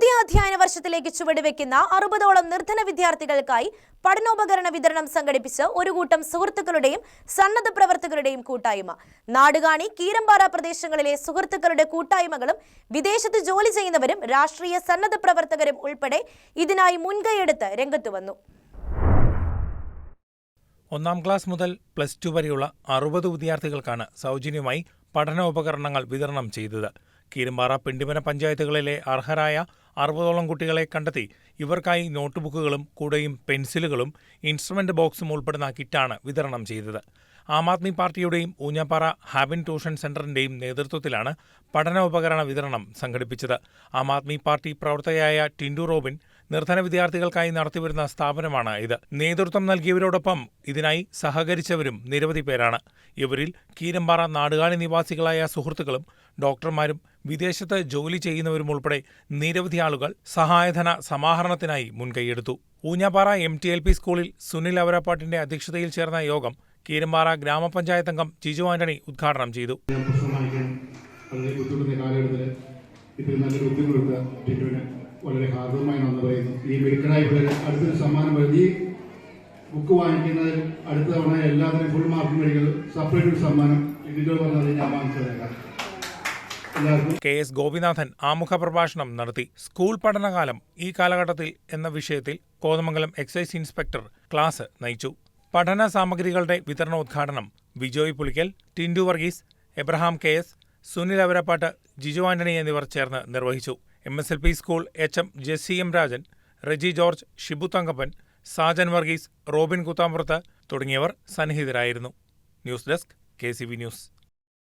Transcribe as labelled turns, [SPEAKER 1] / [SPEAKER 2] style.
[SPEAKER 1] പുതിയ അധ്യയന വർഷത്തിലേക്ക് ചുവടുവെക്കുന്ന 60ഓളം നിർധന വിദ്യാർത്ഥികൾക്കായി പഠനോപകരണ വിതരണം സംഘടിപ്പിച്ച് ഒരു കൂട്ടം സുഹൃത്തുക്കളുടെയും സന്നദ്ധ പ്രവർത്തകരുടെയും കൂട്ടായ്മ. നാടുകാണി, കീരമ്പാറ പ്രദേശങ്ങളിലെ സുഹൃത്തുക്കളുടെ കൂട്ടായ്മകളും വിദേശത്ത് ജോലി ചെയ്യുന്നവരും രാഷ്ട്രീയ സന്നദ്ധ പ്രവർത്തകരും ഉൾപ്പെടെ ഇതിനായി മുൻകൈയെടുത്ത് രംഗത്തു വന്നു.
[SPEAKER 2] 1ാം ക്ലാസ് മുതൽ +2 വരെയുള്ള 60 വിദ്യാർത്ഥികൾക്കാണ് സൗജന്യമായി പഠനോപകരണങ്ങൾ വിതരണം ചെയ്തത്. കീരമ്പാറ, പിണ്ടിമന പഞ്ചായത്തുകളിലെ അർഹരായ 60ഓളം കുട്ടികളെ കണ്ടെത്തി ഇവർക്കായി നോട്ട്ബുക്കുകളും കുടയും പെൻസിലുകളും ഇൻസ്ട്രുമെന്റ് ബോക്സും ഉൾപ്പെടുന്ന കിറ്റാണ് വിതരണം ചെയ്തത്. ആം ആദ്മി പാർട്ടിയുടെയും ഊഞ്ഞാപ്പാറ ഹാബിൻ ട്യൂഷൻ സെന്ററിന്റെയും നേതൃത്വത്തിലാണ് പഠനോപകരണ വിതരണം സംഘടിപ്പിച്ചത്. ആം ആദ്മി പാർട്ടി പ്രവർത്തകയായ ടിൻഡു റോബിൻ നിർധന വിദ്യാർത്ഥികൾക്കായി നടത്തിവരുന്ന സ്ഥാപനമാണ് ഇത്. നേതൃത്വം നൽകിയവരോടൊപ്പം ഇതിനായി സഹകരിച്ചവരും നിരവധി പേരാണ്. ഇവരിൽ കീരമ്പാറ നാടുകാണി നിവാസികളായ സുഹൃത്തുക്കളും ഡോക്ടർമാരും വിദേശത്ത് ജോലി ചെയ്യുന്നവരും ഉൾപ്പെടെ നിരവധി ആളുകൾ സഹായധന സമാഹരണത്തിനായി മുൻകൈയെടുത്തു. ഊഞ്ഞാപ്പാറ MTLP സ്കൂളിൽ സുനിൽ അവരാപ്പാട്ടിന്റെ അധ്യക്ഷതയിൽ ചേർന്ന യോഗം കീരമ്പാറ ഗ്രാമപഞ്ചായത്ത് അംഗം ജിജു ആന്റണി ഉദ്ഘാടനം ചെയ്തു.
[SPEAKER 3] വളരെ ഹാർദവമായി നന്ദി പറയുന്നു. ഈ മിടുക്കനായി അടുത്തൊരു സമ്മാനം ഈ ബുക്ക് വാങ്ങിക്കുന്നതിൽ അടുത്ത തവണ എല്ലാത്തിനും ഫുൾ മാർക്ക് മേടികൾ സെപ്പറേറ്റ് ഒരു സമ്മാനം ഇതിൽ പറഞ്ഞത് ഞാൻ വാങ്ങിച്ചതേക്കാം.
[SPEAKER 2] KS ഗോപിനാഥൻ ആമുഖ പ്രഭാഷണം നടത്തി. സ്കൂൾ പഠനകാലം ഈ കാലഘട്ടത്തിൽ എന്ന വിഷയത്തിൽ കോതമംഗലം എക്സൈസ് ഇൻസ്പെക്ടർ ക്ലാസ് നയിച്ചു. പഠന സാമഗ്രികളുടെ വിതരണോദ്ഘാടനം വിജോയ് പുളിക്കൽ, ടിൻഡു വർഗീസ്, എബ്രഹാം KS, സുനിൽ അവരപ്പാട്ട്, ജിജു ആന്റണി എന്നിവർ ചേർന്ന് നിർവഹിച്ചു. MSLP school HM Jessy M Rajan, Reji George, Shibu Thankappan, Sajan Varghese, Robin Kuthampurath തുടങ്ങിയവർ സന്നിഹിതരായിരുന്നു. News desk KCV news.